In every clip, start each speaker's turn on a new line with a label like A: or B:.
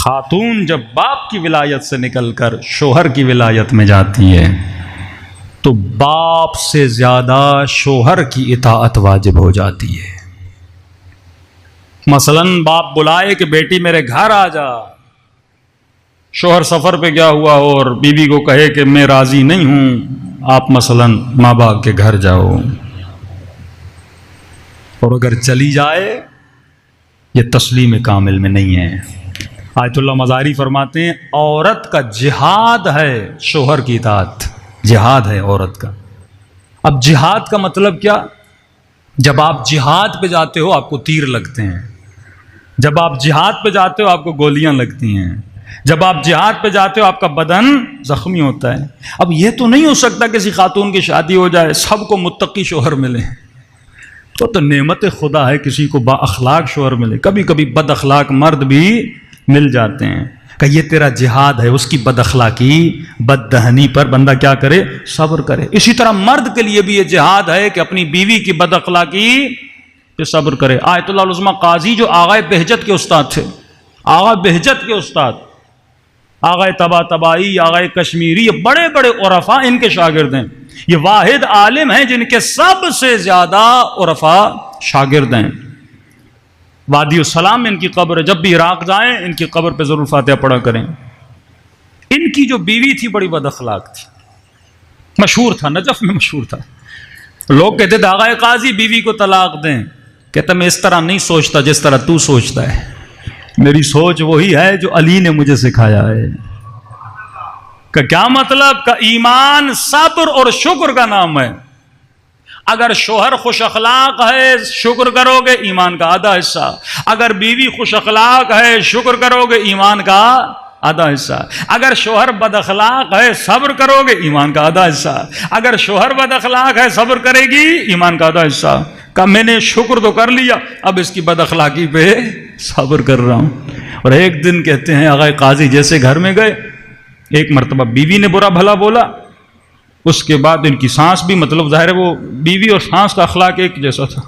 A: خاتون جب باپ کی ولایت سے نکل کر شوہر کی ولایت میں جاتی ہے تو باپ سے زیادہ شوہر کی اطاعت واجب ہو جاتی ہے۔ مثلا باپ بلائے کہ بیٹی میرے گھر آ جا، شوہر سفر پہ گیا ہوا ہو اور بیوی کو کہے کہ میں راضی نہیں ہوں، آپ مثلا ماں باپ کے گھر جاؤ، اور اگر چلی جائے یہ تسلیم کامل میں نہیں ہے۔ آیت اللہ مزاری فرماتے ہیں عورت کا جہاد ہے شوہر کی اطاعت، جہاد ہے عورت کا۔ اب جہاد کا مطلب کیا؟ جب آپ جہاد پہ جاتے ہو آپ کو تیر لگتے ہیں، جب آپ جہاد پہ جاتے ہو آپ کو گولیاں لگتی ہیں، جب آپ جہاد پہ جاتے ہو آپ کا بدن زخمی ہوتا ہے۔ اب یہ تو نہیں ہو سکتا کسی خاتون کی شادی ہو جائے سب کو متقی شوہر ملے، تو نعمت خدا ہے کسی کو با اخلاق شوہر ملے، کبھی کبھی بد اخلاق مرد بھی مل جاتے ہیں، کہ یہ تیرا جہاد ہے، اس کی بد اخلاقی بد دہنی پر بندہ کیا کرے؟ صبر کرے۔ اسی طرح مرد کے لیے بھی یہ جہاد ہے کہ اپنی بیوی کی بد اخلاقی پہ صبر کرے۔ آیت اللہ العظمیٰ قاضی جو آغا بہجت کے استاد تھے، آغا بہجت کے استاد، آغا طباطبائی، آغا کشمیری، یہ بڑے بڑے عرفاء ان کے شاگرد ہیں، یہ واحد عالم ہیں جن کے سب سے زیادہ عرفاء شاگرد ہیں۔ وادی السلام میں ان کی قبر ہے، جب بھی عراق جائیں ان کی قبر پہ ضرور فاتحہ پڑھا کریں۔ ان کی جو بیوی تھی بڑی بد اخلاق تھی، مشہور تھا، نجف میں مشہور تھا، لوگ کہتے تھے آغا قاضی بیوی کو طلاق دیں، کہتا میں اس طرح نہیں سوچتا جس طرح تو سوچتا ہے، میری سوچ وہی ہے جو علی نے مجھے سکھایا ہے۔ کہ کیا مطلب؟ کہ ایمان صبر اور شکر کا نام ہے۔ اگر شوہر خوش اخلاق ہے شکر کرو گے ایمان کا آدھا حصہ، اگر بیوی خوش اخلاق ہے شکر کرو گے ایمان کا آدھا حصہ، اگر شوہر بد اخلاق ہے صبر کرو گے ایمان کا آدھا حصہ، اگر شوہر بد اخلاق ہے صبر کرے گی ایمان کا آدھا حصہ۔ کہ میں نے شکر تو کر لیا، اب اس کی بد اخلاقی پہ صبر کر رہا ہوں۔ اور ایک دن کہتے ہیں آغا قاضی جیسے گھر میں گئے، ایک مرتبہ بیوی نے برا بھلا بولا، اس کے بعد ان کی سانس بھی، مطلب ظاہر ہے وہ بیوی اور سانس کا اخلاق ایک جیسا تھا،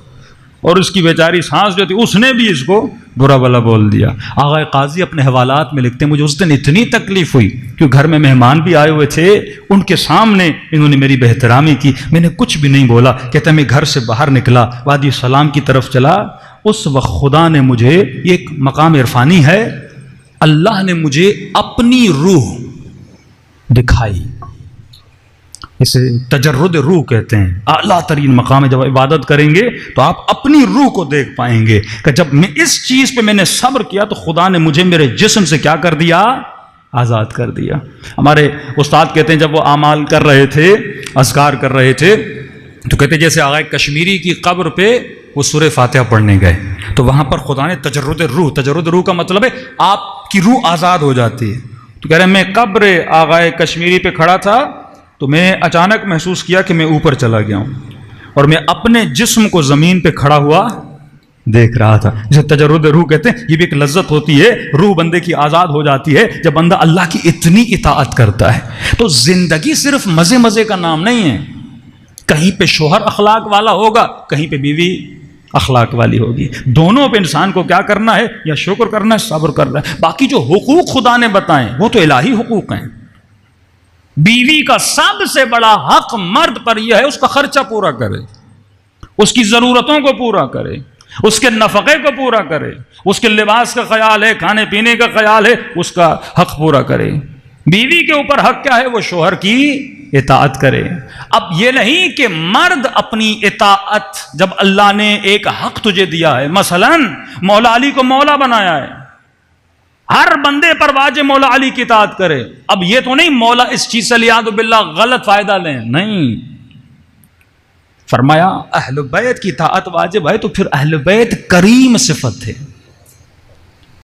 A: اور اس کی بیچاری سانس جو تھی اس نے بھی اس کو برا بھلا بول دیا۔ آغا قاضی اپنے حوالات میں لکھتے ہیں مجھے اس دن اتنی تکلیف ہوئی کہ گھر میں مہمان بھی آئے ہوئے تھے، ان کے سامنے انہوں نے میری بہترامی کی، میں نے کچھ بھی نہیں بولا۔ کہتا ہے میں گھر سے باہر نکلا، وادی السلام کی طرف چلا، اس وقت خدا نے مجھے، یہ ایک مقام عرفانی ہے، اللہ نے مجھے اپنی روح دکھائی، اسے تجرد روح کہتے ہیں، اعلیٰ ترین مقام ہے۔ جب عبادت کریں گے تو آپ اپنی روح کو دیکھ پائیں گے کہ جب میں اس چیز پہ میں نے صبر کیا تو خدا نے مجھے میرے جسم سے کیا کر دیا؟ آزاد کر دیا۔ ہمارے استاد کہتے ہیں جب وہ اعمال کر رہے تھے، اذکار کر رہے تھے، تو کہتے جیسے آغا کشمیری کی قبر پہ وہ سورہ فاتحہ پڑھنے گئے تو وہاں پر خدا نے تجرد روح کا مطلب ہے آپ کی روح آزاد ہو جاتی ہے۔ تو کہہ رہے ہیں میں قبر آغا کشمیری پہ کھڑا تھا تو میں نے اچانک محسوس کیا کہ میں اوپر چلا گیا ہوں، اور میں اپنے جسم کو زمین پہ کھڑا ہوا دیکھ رہا تھا۔ جسے تجرد روح کہتے ہیں، یہ بھی ایک لذت ہوتی ہے، روح بندے کی آزاد ہو جاتی ہے جب بندہ اللہ کی اتنی اطاعت کرتا ہے۔ تو زندگی صرف مزے مزے کا نام نہیں ہے، کہیں پہ شوہر اخلاق والا ہوگا، کہیں پہ بیوی اخلاق والی ہوگی، دونوں پہ انسان کو کیا کرنا ہے؟ یا شکر کرنا ہے، صبر کرنا ہے۔ باقی جو حقوق خدا نے بتائیں وہ تو الہی حقوق ہیں۔ بیوی کا سب سے بڑا حق مرد پر یہ ہے اس کا خرچہ پورا کرے، اس کی ضرورتوں کو پورا کرے، اس کے نفقے کو پورا کرے، اس کے لباس کا خیال ہے، کھانے پینے کا خیال ہے، اس کا حق پورا کرے۔ بیوی کے اوپر حق کیا ہے؟ وہ شوہر کی اطاعت کرے۔ اب یہ نہیں کہ مرد اپنی اطاعت، جب اللہ نے ایک حق تجھے دیا ہے، مثلا مولا علی کو مولا بنایا ہے، ہر بندے پر واجب مولا علی کی اطاعت کرے۔ اب یہ تو نہیں مولا اس چیز سے لیاذ باللہ غلط فائدہ لیں، نہیں، فرمایا اہل بیت کی اطاعت واجب ہے، تو پھر اہل بیت کریم صفت ہے۔